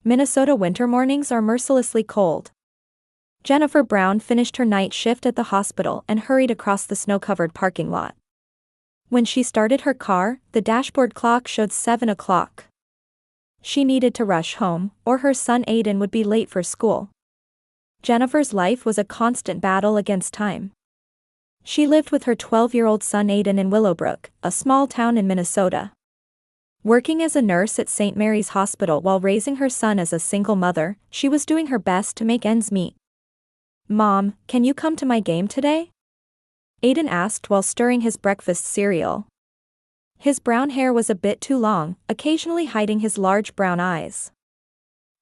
Minnesota winter mornings are mercilessly cold. Jennifer Brown finished her night shift at the hospital and hurried across the snow-covered parking lot. When she started her car, the dashboard clock showed 7 o'clock. She needed to rush home, or her son Aiden would be late for school. Jennifer's life was a constant battle against time. She lived with her 12-year-old son Aiden in Willowbrook, a small town in Minnesota. Working as a nurse at St. Mary's Hospital while raising her son as a single mother, she was doing her best to make ends meet. "Mom, can you come to my game today?" Aiden asked while stirring his breakfast cereal. His brown hair was a bit too long, occasionally hiding his large brown eyes.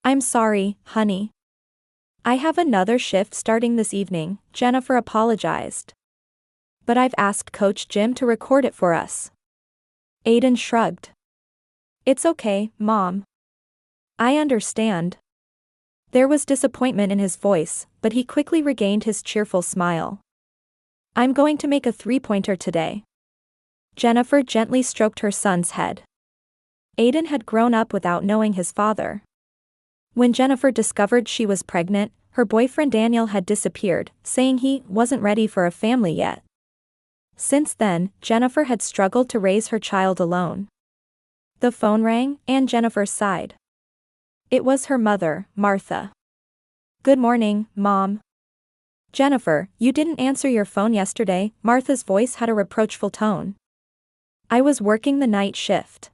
"I'm sorry, honey. I have another shift starting this evening," Jennifer apologized. "But I've asked Coach Jim to record it for us." Aiden shrugged. "It's okay, Mom. I understand." There was disappointment in his voice, but he quickly regained his cheerful smile. "I'm going to make a three-pointer today." Jennifer gently stroked her son's head. Aiden had grown up without knowing his father. When Jennifer discovered she was pregnant, her boyfriend Daniel had disappeared, saying he wasn't ready for a family yet. Since then, Jennifer had struggled to raise her child alone. The phone rang, and Jennifer sighed. It was her mother, Martha. "Good morning, Mom." "Jennifer, you didn't answer your phone yesterday," Martha's voice had a reproachful tone. "I was working the night shift."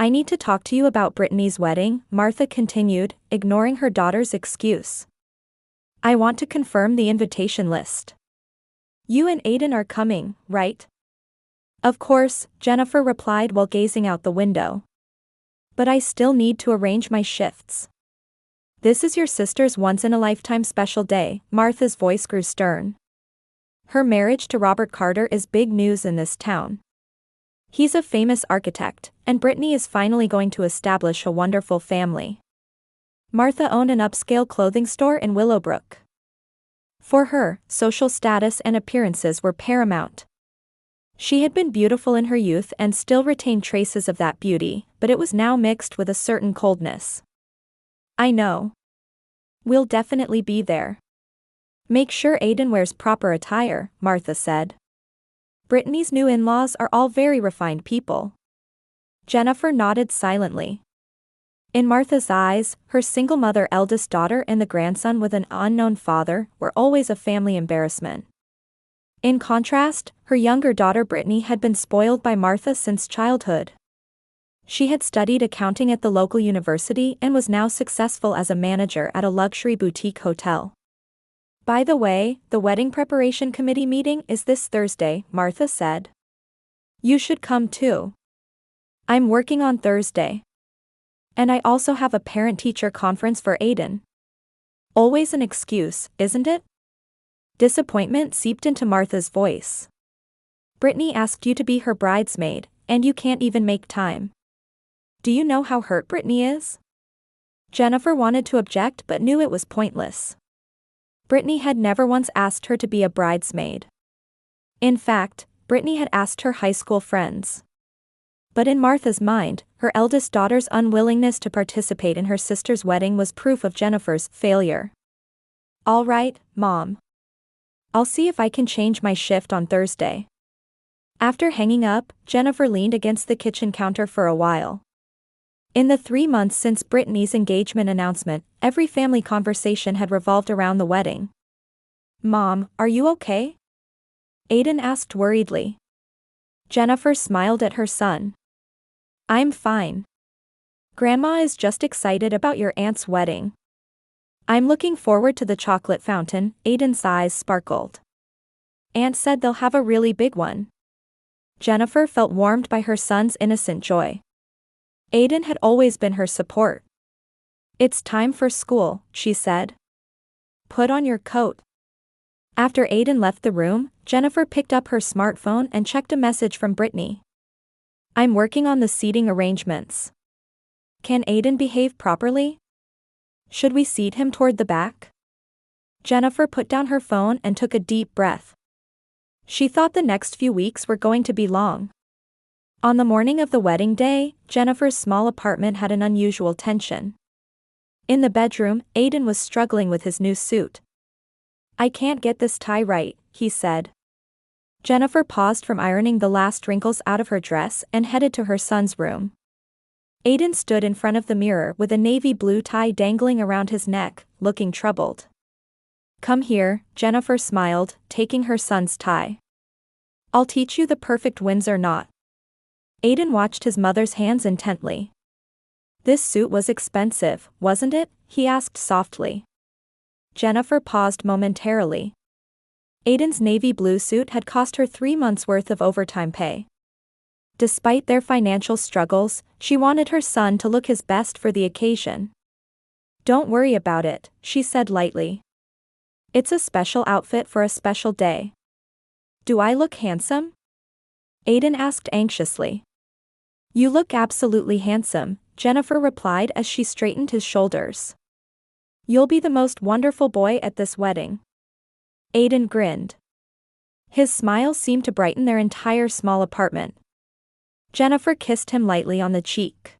"I need to talk to you about Brittany's wedding," Martha continued, ignoring her daughter's excuse. "I want to confirm the invitation list. You and Aiden are coming, right?" "Of course," Jennifer replied while gazing out the window. "But I still need to arrange my shifts." "This is your sister's once-in-a-lifetime special day," Martha's voice grew stern. "Her marriage to Robert Carter is big news in this town. He's a famous architect, and Brittany is finally going to establish a wonderful family." Martha owned an upscale clothing store in Willowbrook. For her, social status and appearances were paramount. She had been beautiful in her youth and still retained traces of that beauty, but it was now mixed with a certain coldness. "I know. We'll definitely be there. Make sure Aiden wears proper attire," Martha said. "Brittany's new in-laws are all very refined people." Jennifer nodded silently. In Martha's eyes, her single mother, eldest daughter and the grandson with an unknown father were always a family embarrassment. In contrast, her younger daughter Brittany had been spoiled by Martha since childhood. She had studied accounting at the local university and was now successful as a manager at a luxury boutique hotel. "By the way, the wedding preparation committee meeting is this Thursday," Martha said. "You should come too." "I'm working on Thursday. And I also have a parent-teacher conference for Aiden." Always an excuse, isn't it? Disappointment seeped into Martha's voice. "Brittany asked you to be her bridesmaid, and you can't even make time. Do you know how hurt Brittany is?" Jennifer wanted to object but knew it was pointless. Brittany had never once asked her to be a bridesmaid. In fact, Brittany had asked her high school friends. But in Martha's mind, her eldest daughter's unwillingness to participate in her sister's wedding was proof of Jennifer's failure. "All right, Mom. I'll see if I can change my shift on Thursday." After hanging up, Jennifer leaned against the kitchen counter for a while. In the 3 months since Brittany's engagement announcement, every family conversation had revolved around the wedding. "Mom, are you okay?" Aiden asked worriedly. Jennifer smiled at her son. "I'm fine. Grandma is just excited about your aunt's wedding. I'm looking forward to the chocolate fountain." Aiden's eyes sparkled. "Aunt said they'll have a really big one." Jennifer felt warmed by her son's innocent joy. Aiden had always been her support. "It's time for school," she said. "Put on your coat." After Aiden left the room, Jennifer picked up her smartphone and checked a message from Brittany. "I'm working on the seating arrangements. Can Aiden behave properly? Should we seat him toward the back?" Jennifer put down her phone and took a deep breath. She thought the next few weeks were going to be long. On the morning of the wedding day, Jennifer's small apartment had an unusual tension. In the bedroom, Aiden was struggling with his new suit. "I can't get this tie right," he said. Jennifer paused from ironing the last wrinkles out of her dress and headed to her son's room. Aiden stood in front of the mirror with a navy blue tie dangling around his neck, looking troubled. "Come here," Jennifer smiled, taking her son's tie. "I'll teach you the perfect Windsor knot." Aiden watched his mother's hands intently. "This suit was expensive, wasn't it?" he asked softly. Jennifer paused momentarily. Aiden's navy blue suit had cost her 3 months' worth of overtime pay. Despite their financial struggles, she wanted her son to look his best for the occasion. "Don't worry about it," she said lightly. "It's a special outfit for a special day." "Do I look handsome?" Aiden asked anxiously. "You look absolutely handsome," Jennifer replied as she straightened his shoulders. "You'll be the most wonderful boy at this wedding." Aiden grinned. His smile seemed to brighten their entire small apartment. Jennifer kissed him lightly on the cheek.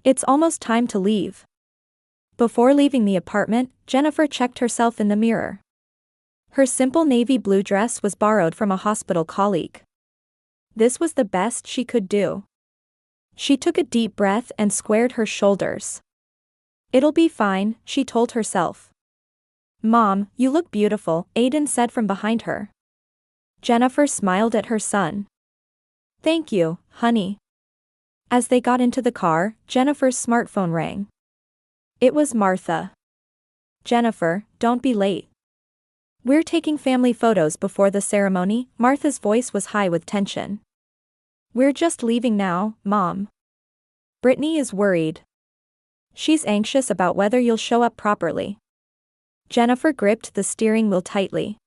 "It's almost time to leave." Before leaving the apartment, Jennifer checked herself in the mirror. Her simple navy blue dress was borrowed from a hospital colleague. This was the best she could do. She took a deep breath and squared her shoulders. "It'll be fine," she told herself. "Mom, you look beautiful," Aiden said from behind her. Jennifer smiled at her son. "Thank you, honey." As they got into the car, Jennifer's smartphone rang. It was Martha. "Jennifer, don't be late. We're taking family photos before the ceremony." Martha's voice was high with tension. "We're just leaving now, Mom. Brittany is worried. She's anxious about whether you'll show up properly." Jennifer gripped the steering wheel tightly.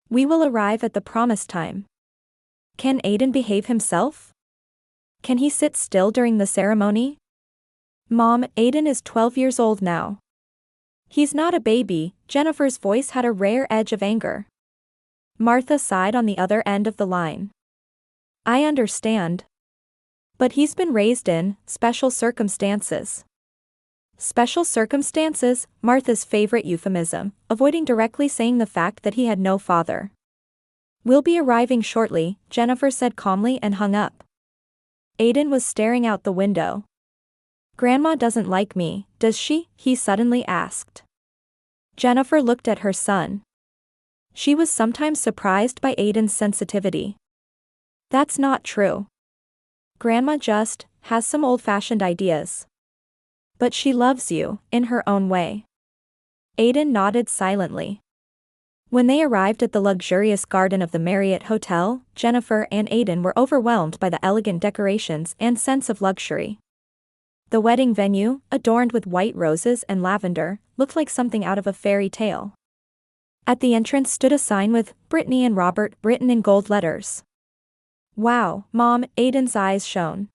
"We will arrive at the promised time." "Can Aiden behave himself? Can he sit still during the ceremony?" "Mom, Aiden is 12 years old now. He's not a baby." Jennifer's voice had a rare edge of anger. Martha sighed on the other end of the line. "I understand. But he's been raised in special circumstances." Special circumstances, Martha's favorite euphemism, avoiding directly saying the fact that he had no father. "We'll be arriving shortly," Jennifer said calmly and hung up. Aiden was staring out the window. "Grandma doesn't like me, does she?" he suddenly asked. Jennifer looked at her son. She was sometimes surprised by Aiden's sensitivity. "That's not true. Grandma just has some old-fashioned ideas. But she loves you, in her own way." Aiden nodded silently. When they arrived at the luxurious garden of the Marriott Hotel, Jennifer and Aiden were overwhelmed by the elegant decorations and sense of luxury. The wedding venue, adorned with white roses and lavender, looked like something out of a fairy tale. At the entrance stood a sign with "Brittany and Robert" written in gold letters. "Wow, Mom," Aiden's eyes shone.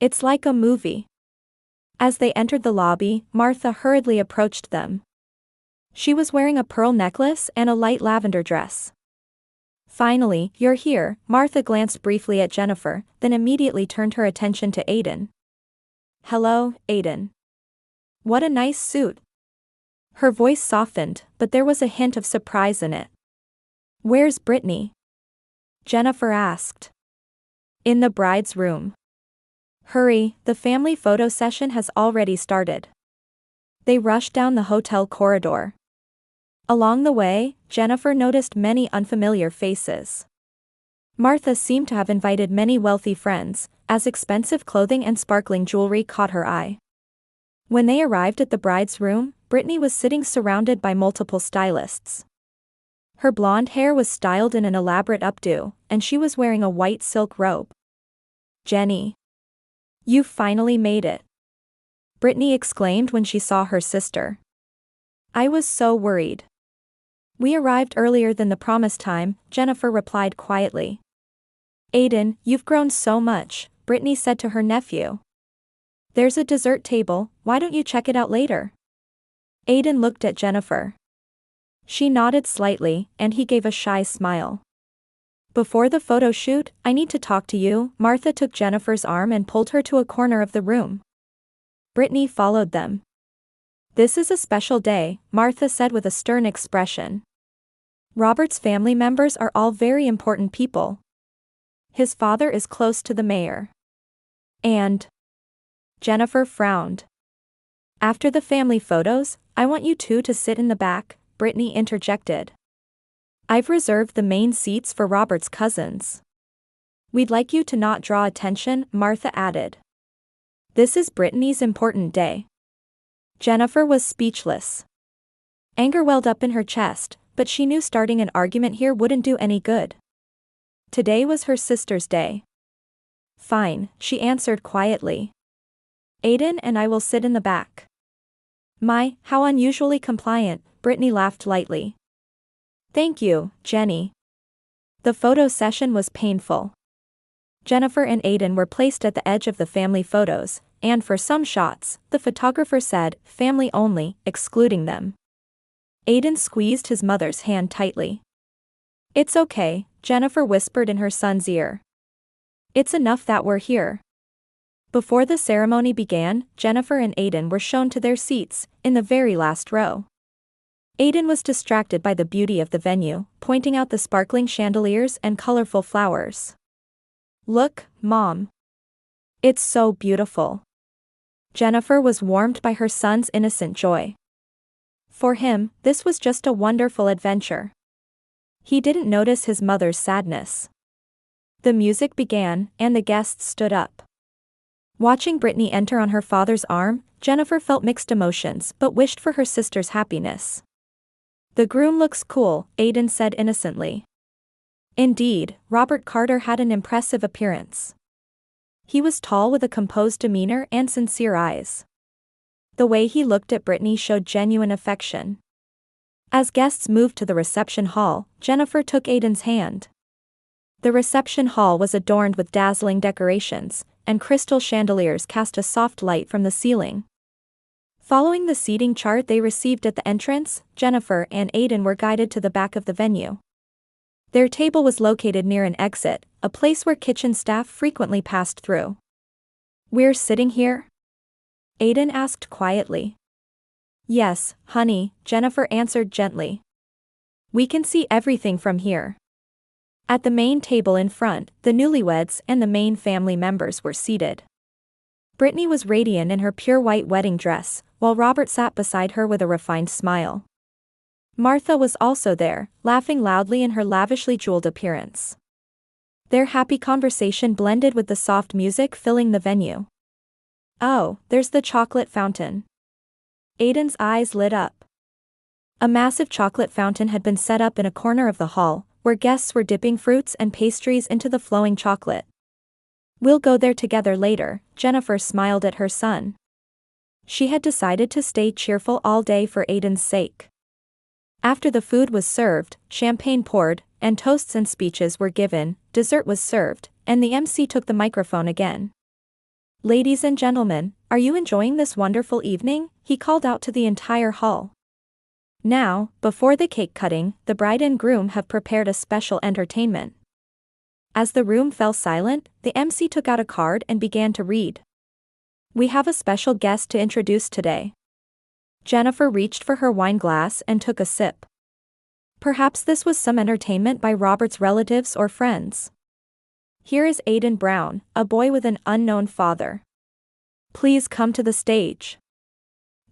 "It's like a movie." As they entered the lobby, Martha hurriedly approached them. She was wearing a pearl necklace and a light lavender dress. "Finally, you're here." Martha glanced briefly at Jennifer, then immediately turned her attention to Aiden. "Hello, Aiden. What a nice suit." Her voice softened, but there was a hint of surprise in it. "Where's Brittany?" Jennifer asked. "In the bride's room." "Hurry, the family photo session has already started." They rushed down the hotel corridor. Along the way, Jennifer noticed many unfamiliar faces. Martha seemed to have invited many wealthy friends, as expensive clothing and sparkling jewelry caught her eye. When they arrived at the bride's room, Brittany was sitting surrounded by multiple stylists. Her blonde hair was styled in an elaborate updo, and she was wearing a white silk robe. "Jenny. You finally made it," Brittany exclaimed when she saw her sister. "I was so worried." "We arrived earlier than the promised time," Jennifer replied quietly. "Aiden, you've grown so much," Brittany said to her nephew. "There's a dessert table, why don't you check it out later?" Aiden looked at Jennifer. She nodded slightly, and he gave a shy smile. "Before the photo shoot, I need to talk to you." Martha took Jennifer's arm and pulled her to a corner of the room. Brittany followed them. This is a special day, Martha said with a stern expression. Robert's family members are all very important people. His father is close to the mayor. And Jennifer frowned. After the family photos, I want you two to sit in the back, Brittany interjected. I've reserved the main seats for Robert's cousins. We'd like you to not draw attention, Martha added. This is Brittany's important day. Jennifer was speechless. Anger welled up in her chest, but she knew starting an argument here wouldn't do any good. Today was her sister's day. Fine, she answered quietly. Aiden and I will sit in the back. My, how unusually compliant, Brittany laughed lightly. Thank you, Jenny. The photo session was painful. Jennifer and Aiden were placed at the edge of the family photos, and for some shots, the photographer said, family only, excluding them. Aiden squeezed his mother's hand tightly. It's okay, Jennifer whispered in her son's ear. It's enough that we're here. Before the ceremony began, Jennifer and Aiden were shown to their seats, in the very last row. Aiden was distracted by the beauty of the venue, pointing out the sparkling chandeliers and colorful flowers. Look, Mom. It's so beautiful. Jennifer was warmed by her son's innocent joy. For him, this was just a wonderful adventure. He didn't notice his mother's sadness. The music began, and the guests stood up. Watching Brittany enter on her father's arm, Jennifer felt mixed emotions but wished for her sister's happiness. The groom looks cool, Aiden said innocently. Indeed, Robert Carter had an impressive appearance. He was tall with a composed demeanor and sincere eyes. The way he looked at Brittany showed genuine affection. As guests moved to the reception hall, Jennifer took Aiden's hand. The reception hall was adorned with dazzling decorations, and crystal chandeliers cast a soft light from the ceiling. Following the seating chart they received at the entrance, Jennifer and Aiden were guided to the back of the venue. Their table was located near an exit, a place where kitchen staff frequently passed through. We're sitting here? Aiden asked quietly. Yes, honey, Jennifer answered gently. We can see everything from here. At the main table in front, the newlyweds and the main family members were seated. Brittany was radiant in her pure white wedding dress, while Robert sat beside her with a refined smile. Martha was also there, laughing loudly in her lavishly jeweled appearance. Their happy conversation blended with the soft music filling the venue. Oh, there's the chocolate fountain. Aiden's eyes lit up. A massive chocolate fountain had been set up in a corner of the hall, where guests were dipping fruits and pastries into the flowing chocolate. We'll go there together later, Jennifer smiled at her son. She had decided to stay cheerful all day for Aiden's sake. After the food was served, champagne poured, and toasts and speeches were given, dessert was served, and the MC took the microphone again. Ladies and gentlemen, are you enjoying this wonderful evening? He called out to the entire hall. Now, before the cake cutting, the bride and groom have prepared a special entertainment. As the room fell silent, the MC took out a card and began to read. We have a special guest to introduce today. Jennifer reached for her wine glass and took a sip. Perhaps this was some entertainment by Robert's relatives or friends. Here is Aiden Brown, a boy with an unknown father. Please come to the stage.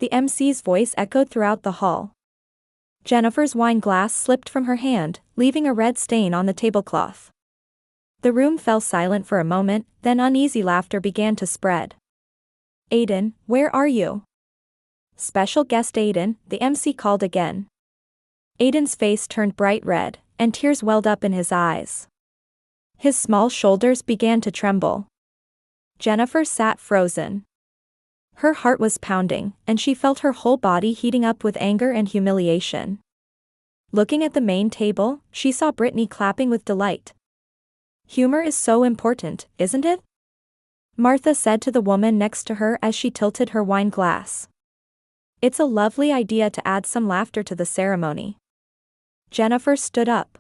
The MC's voice echoed throughout the hall. Jennifer's wine glass slipped from her hand, leaving a red stain on the tablecloth. The room fell silent for a moment, then uneasy laughter began to spread. Aiden, where are you? Special guest Aiden, the MC called again. Aiden's face turned bright red, and tears welled up in his eyes. His small shoulders began to tremble. Jennifer sat frozen. Her heart was pounding, and she felt her whole body heating up with anger and humiliation. Looking at the main table, she saw Brittany clapping with delight. Humor is so important, isn't it? Martha said to the woman next to her as she tilted her wine glass. It's a lovely idea to add some laughter to the ceremony. Jennifer stood up.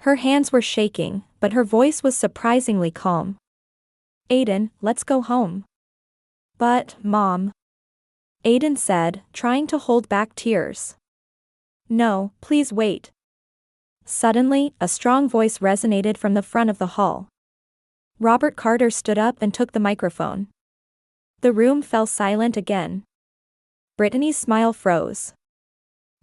Her hands were shaking, but her voice was surprisingly calm. Aiden, let's go home. But, Mom. Aiden said, trying to hold back tears. No, please wait. Suddenly, a strong voice resonated from the front of the hall. Robert Carter stood up and took the microphone. The room fell silent again. Brittany's smile froze.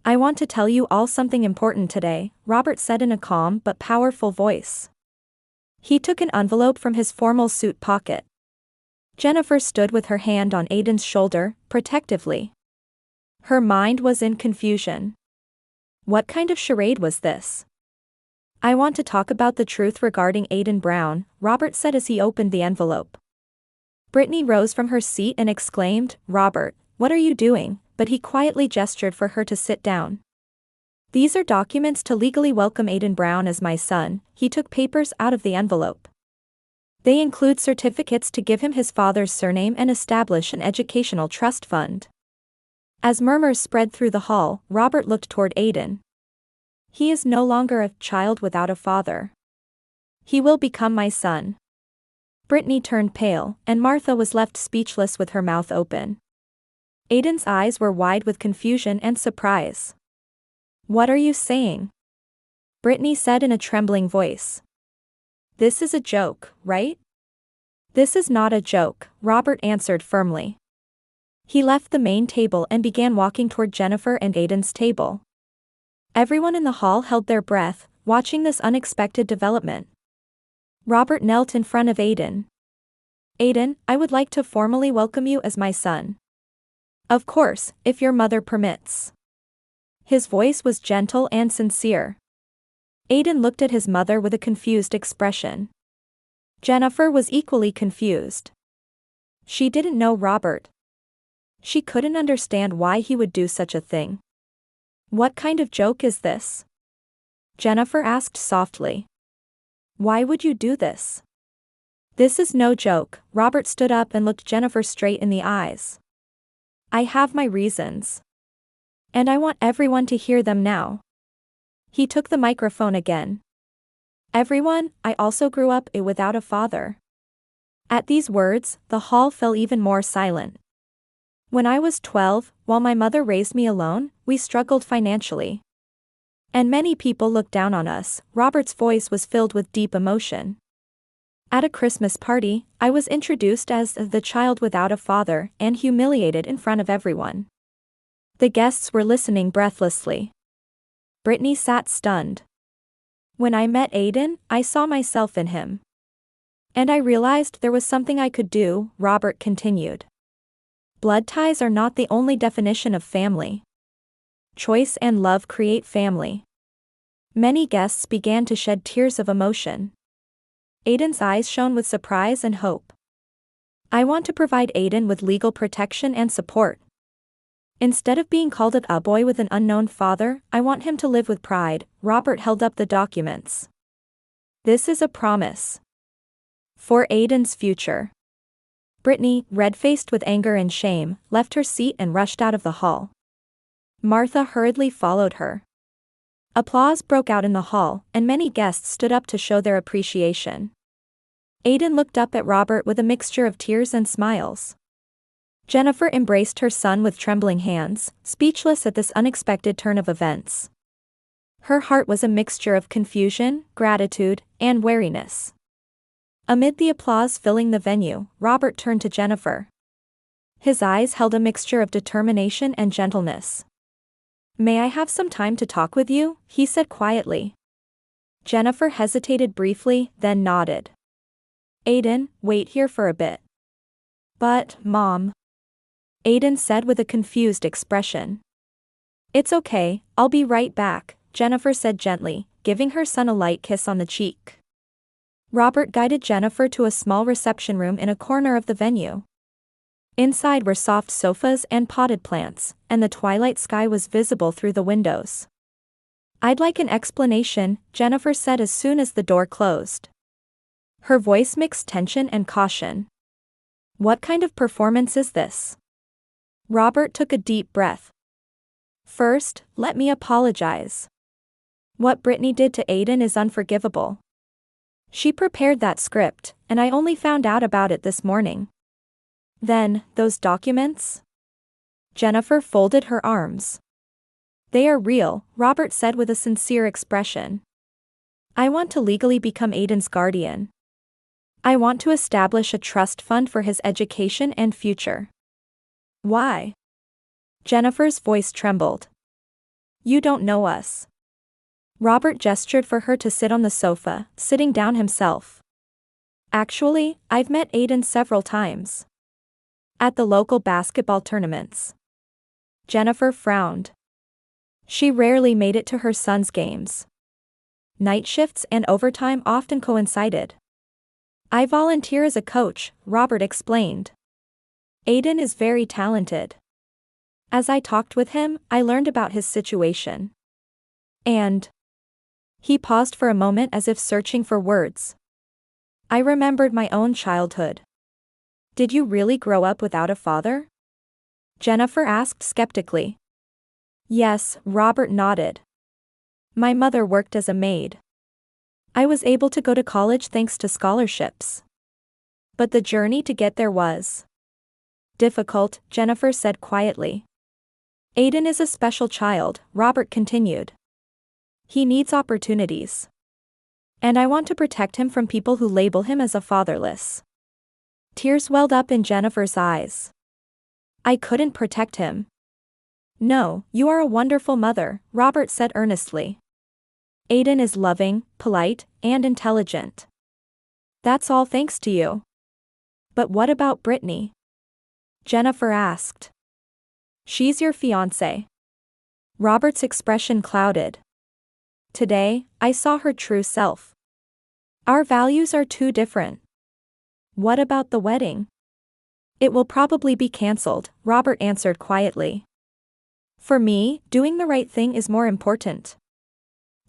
I want to tell you all something important today, Robert said in a calm but powerful voice. He took an envelope from his formal suit pocket. Jennifer stood with her hand on Aiden's shoulder, protectively. Her mind was in confusion. What kind of charade was this? I want to talk about the truth regarding Aiden Brown, Robert said as he opened the envelope. Brittany rose from her seat and exclaimed, Robert, what are you doing? But he quietly gestured for her to sit down. These are documents to legally welcome Aiden Brown as my son. He took papers out of the envelope. They include certificates to give him his father's surname and establish an educational trust fund. As murmurs spread through the hall, Robert looked toward Aiden. He is no longer a child without a father. He will become my son. Brittany turned pale, and Martha was left speechless with her mouth open. Aiden's eyes were wide with confusion and surprise. What are you saying? Brittany said in a trembling voice. This is a joke, right? This is not a joke, Robert answered firmly. He left the main table and began walking toward Jennifer and Aiden's table. Everyone in the hall held their breath, watching this unexpected development. Robert knelt in front of Aiden. Aiden, I would like to formally welcome you as my son. Of course, if your mother permits. His voice was gentle and sincere. Aiden looked at his mother with a confused expression. Jennifer was equally confused. She didn't know Robert. She couldn't understand why he would do such a thing. What kind of joke is this? Jennifer asked softly. Why would you do this? This is no joke, Robert stood up and looked Jennifer straight in the eyes. I have my reasons. And I want everyone to hear them now. He took the microphone again. Everyone, I also grew up without a father. At these words, the hall fell even more silent. When I was 12, while my mother raised me alone, we struggled financially. And many people looked down on us. Robert's voice was filled with deep emotion. At a Christmas party, I was introduced as the child without a father and humiliated in front of everyone. The guests were listening breathlessly. Brittany sat stunned. When I met Aiden, I saw myself in him. And I realized there was something I could do, Robert continued. Blood ties are not the only definition of family. Choice and love create family. Many guests began to shed tears of emotion. Aiden's eyes shone with surprise and hope. I want to provide Aiden with legal protection and support. Instead of being called a boy with an unknown father, I want him to live with pride. Robert held up the documents. This is a promise. For Aiden's future. Brittany, red-faced with anger and shame, left her seat and rushed out of the hall. Martha hurriedly followed her. Applause broke out in the hall, and many guests stood up to show their appreciation. Aiden looked up at Robert with a mixture of tears and smiles. Jennifer embraced her son with trembling hands, speechless at this unexpected turn of events. Her heart was a mixture of confusion, gratitude, and wariness. Amid the applause filling the venue, Robert turned to Jennifer. His eyes held a mixture of determination and gentleness. May I have some time to talk with you? He said quietly. Jennifer hesitated briefly, then nodded. Aiden, wait here for a bit. But, Mom. Aiden said with a confused expression. It's okay, I'll be right back, Jennifer said gently, giving her son a light kiss on the cheek. Robert guided Jennifer to a small reception room in a corner of the venue. Inside were soft sofas and potted plants, and the twilight sky was visible through the windows. I'd like an explanation, Jennifer said as soon as the door closed. Her voice mixed tension and caution. What kind of performance is this? Robert took a deep breath. First, let me apologize. What Brittany did to Aiden is unforgivable. She prepared that script, and I only found out about it this morning. Then, those documents? Jennifer folded her arms. They are real, Robert said with a sincere expression. I want to legally become Aiden's guardian. I want to establish a trust fund for his education and future. Why? Jennifer's voice trembled. You don't know us. Robert gestured for her to sit on the sofa, sitting down himself. Actually, I've met Aiden several times. At the local basketball tournaments. Jennifer frowned. She rarely made it to her son's games. Night shifts and overtime often coincided. I volunteer as a coach, Robert explained. Aiden is very talented. As I talked with him, I learned about his situation. And he paused for a moment as if searching for words. I remembered my own childhood. Did you really grow up without a father? Jennifer asked skeptically. Yes, Robert nodded. My mother worked as a maid. I was able to go to college thanks to scholarships. But the journey to get there was difficult, Jennifer said quietly. Aiden is a special child, Robert continued. He needs opportunities. And I want to protect him from people who label him as a fatherless. Tears welled up in Jennifer's eyes. I couldn't protect him. No, you are a wonderful mother, Robert said earnestly. Aiden is loving, polite, and intelligent. That's all thanks to you. But what about Brittany? Jennifer asked. She's your fiancé. Robert's expression clouded. Today, I saw her true self. Our values are too different. What about the wedding? It will probably be cancelled, Robert answered quietly. For me, doing the right thing is more important.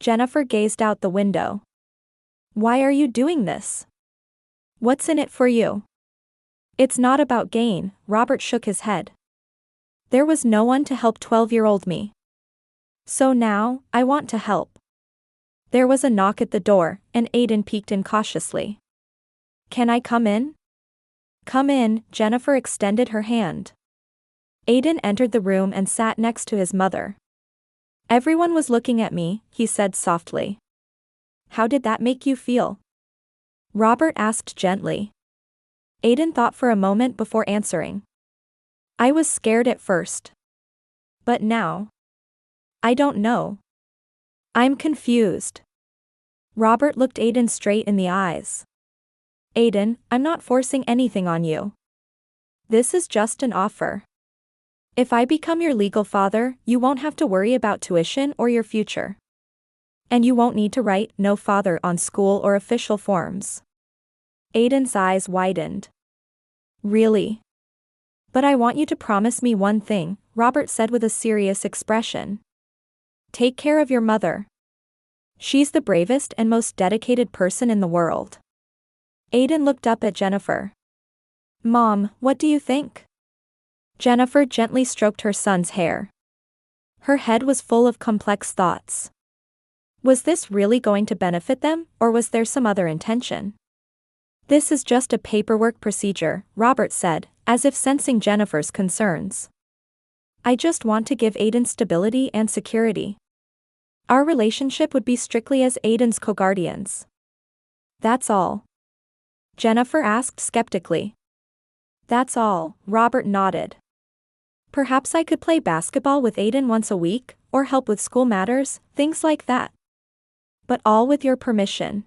Jennifer gazed out the window. Why are you doing this? What's in it for you? It's not about gain, Robert shook his head. There was no one to help 12-year-old me. So now, I want to help. There was a knock at the door, and Aiden peeked in cautiously. Can I come in? Come in, Jennifer extended her hand. Aiden entered the room and sat next to his mother. Everyone was looking at me, he said softly. How did that make you feel? Robert asked gently. Aiden thought for a moment before answering. I was scared at first. But now? I don't know. I'm confused. Robert looked Aiden straight in the eyes. Aiden, I'm not forcing anything on you. This is just an offer. If I become your legal father, you won't have to worry about tuition or your future. And you won't need to write "no father" on school or official forms. Aiden's eyes widened. Really? But I want you to promise me one thing, Robert said with a serious expression. Take care of your mother. She's the bravest and most dedicated person in the world. Aiden looked up at Jennifer. Mom, what do you think? Jennifer gently stroked her son's hair. Her head was full of complex thoughts. Was this really going to benefit them, or was there some other intention? This is just a paperwork procedure, Robert said, as if sensing Jennifer's concerns. I just want to give Aiden stability and security. Our relationship would be strictly as Aiden's co-guardians. That's all. Jennifer asked skeptically. That's all, Robert nodded. Perhaps I could play basketball with Aiden once a week, or help with school matters, things like that. But all with your permission.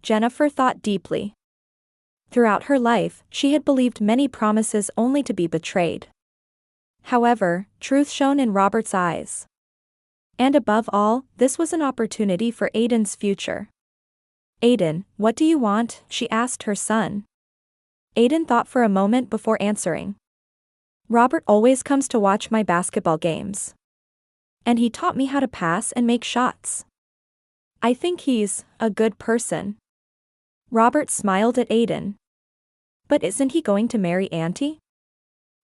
Jennifer thought deeply. Throughout her life, she had believed many promises only to be betrayed. However, truth shone in Robert's eyes. And above all, this was an opportunity for Aiden's future. Aiden, what do you want? She asked her son. Aiden thought for a moment before answering. Robert always comes to watch my basketball games. And he taught me how to pass and make shots. I think he's a good person. Robert smiled at Aiden. But isn't he going to marry Auntie?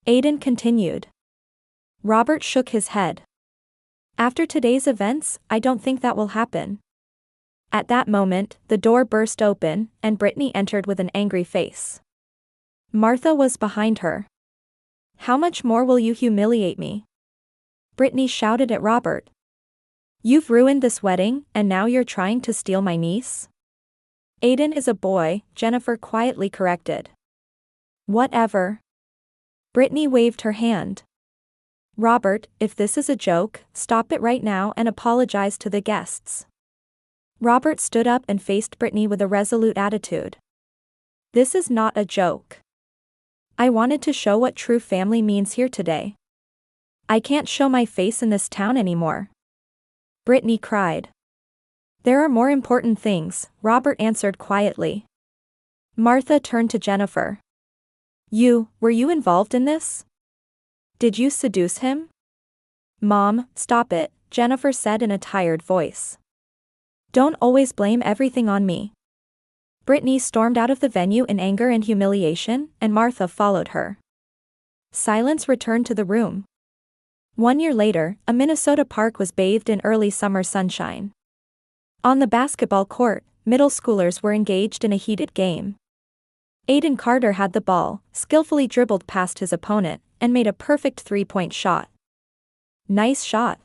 Aiden continued. Robert shook his head. After today's events, I don't think that will happen. At that moment, the door burst open, and Brittany entered with an angry face. Martha was behind her. How much more will you humiliate me? Brittany shouted at Robert. You've ruined this wedding, and now you're trying to steal my niece? Aiden is a boy, Jennifer quietly corrected. Whatever. Brittany waved her hand. Robert, if this is a joke, stop it right now and apologize to the guests. Robert stood up and faced Brittany with a resolute attitude. This is not a joke. I wanted to show what true family means here today. I can't show my face in this town anymore. Brittany cried. There are more important things, Robert answered quietly. Martha turned to Jennifer. Were you involved in this? Did you seduce him? Mom, stop it, Jennifer said in a tired voice. Don't always blame everything on me. Brittany stormed out of the venue in anger and humiliation, and Martha followed her. Silence returned to the room. 1 year later, a Minnesota park was bathed in early summer sunshine. On the basketball court, middle schoolers were engaged in a heated game. Aiden Carter had the ball, skillfully dribbled past his opponent, and made a perfect three-point shot. Nice shot.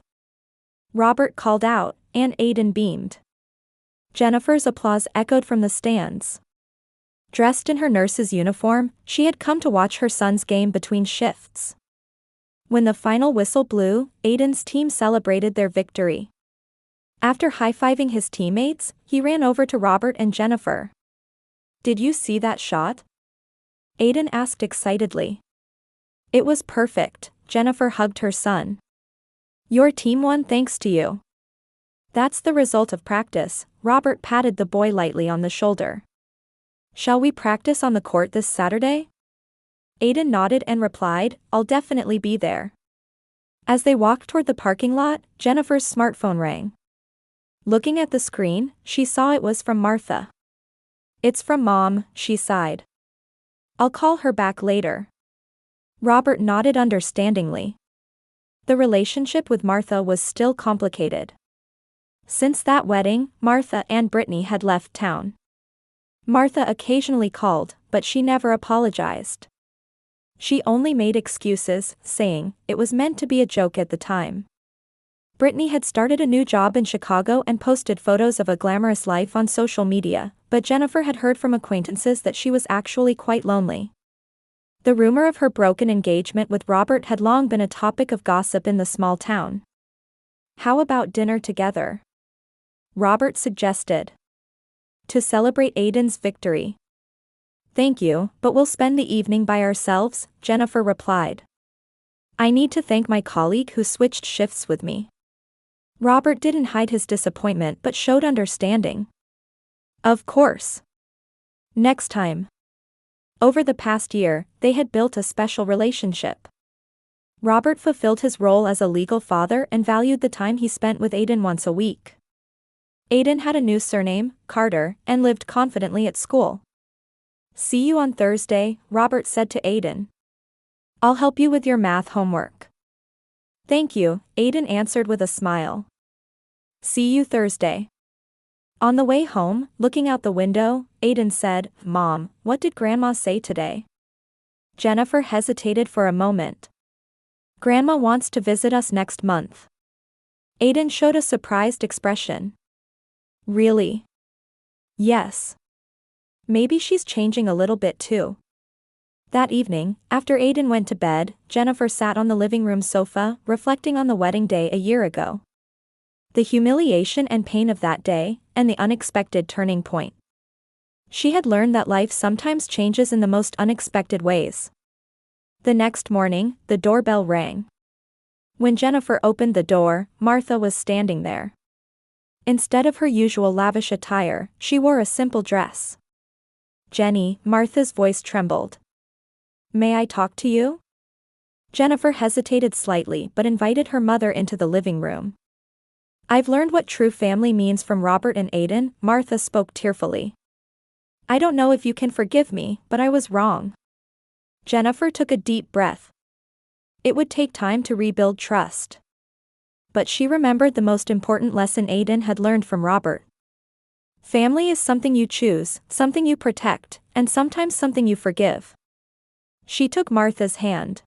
Robert called out, and Aiden beamed. Jennifer's applause echoed from the stands. Dressed in her nurse's uniform, she had come to watch her son's game between shifts. When the final whistle blew, Aiden's team celebrated their victory. After high-fiving his teammates, he ran over to Robert and Jennifer. Did you see that shot? Aiden asked excitedly. It was perfect, Jennifer hugged her son. Your team won thanks to you. That's the result of practice, Robert patted the boy lightly on the shoulder. Shall we practice on the court this Saturday? Aiden nodded and replied, I'll definitely be there. As they walked toward the parking lot, Jennifer's smartphone rang. Looking at the screen, she saw it was from Martha. It's from Mom, she sighed. I'll call her back later. Robert nodded understandingly. The relationship with Martha was still complicated. Since that wedding, Martha and Brittany had left town. Martha occasionally called, but she never apologized. She only made excuses, saying, it was meant to be a joke at the time. Brittany had started a new job in Chicago and posted photos of a glamorous life on social media, but Jennifer had heard from acquaintances that she was actually quite lonely. The rumor of her broken engagement with Robert had long been a topic of gossip in the small town. How about dinner together? Robert suggested. To celebrate Aiden's victory. Thank you, but we'll spend the evening by ourselves, Jennifer replied. I need to thank my colleague who switched shifts with me. Robert didn't hide his disappointment but showed understanding. Of course. Next time. Over the past year, they had built a special relationship. Robert fulfilled his role as a legal father and valued the time he spent with Aiden once a week. Aiden had a new surname, Carter, and lived confidently at school. See you on Thursday, Robert said to Aiden. I'll help you with your math homework. Thank you, Aiden answered with a smile. See you Thursday. On the way home, looking out the window, Aiden said, Mom, what did Grandma say today? Jennifer hesitated for a moment. Grandma wants to visit us next month. Aiden showed a surprised expression. Really? Yes. Maybe she's changing a little bit too. That evening, after Aiden went to bed, Jennifer sat on the living room sofa, reflecting on the wedding day a year ago. The humiliation and pain of that day, and the unexpected turning point. She had learned that life sometimes changes in the most unexpected ways. The next morning, the doorbell rang. When Jennifer opened the door, Martha was standing there. Instead of her usual lavish attire, she wore a simple dress. Jenny, Martha's voice trembled. May I talk to you? Jennifer hesitated slightly but invited her mother into the living room. I've learned what true family means from Robert and Aiden, Martha spoke tearfully. I don't know if you can forgive me, but I was wrong. Jennifer took a deep breath. It would take time to rebuild trust. But she remembered the most important lesson Aiden had learned from Robert. Family is something you choose, something you protect, and sometimes something you forgive. She took Martha's hand.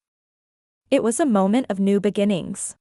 It was a moment of new beginnings.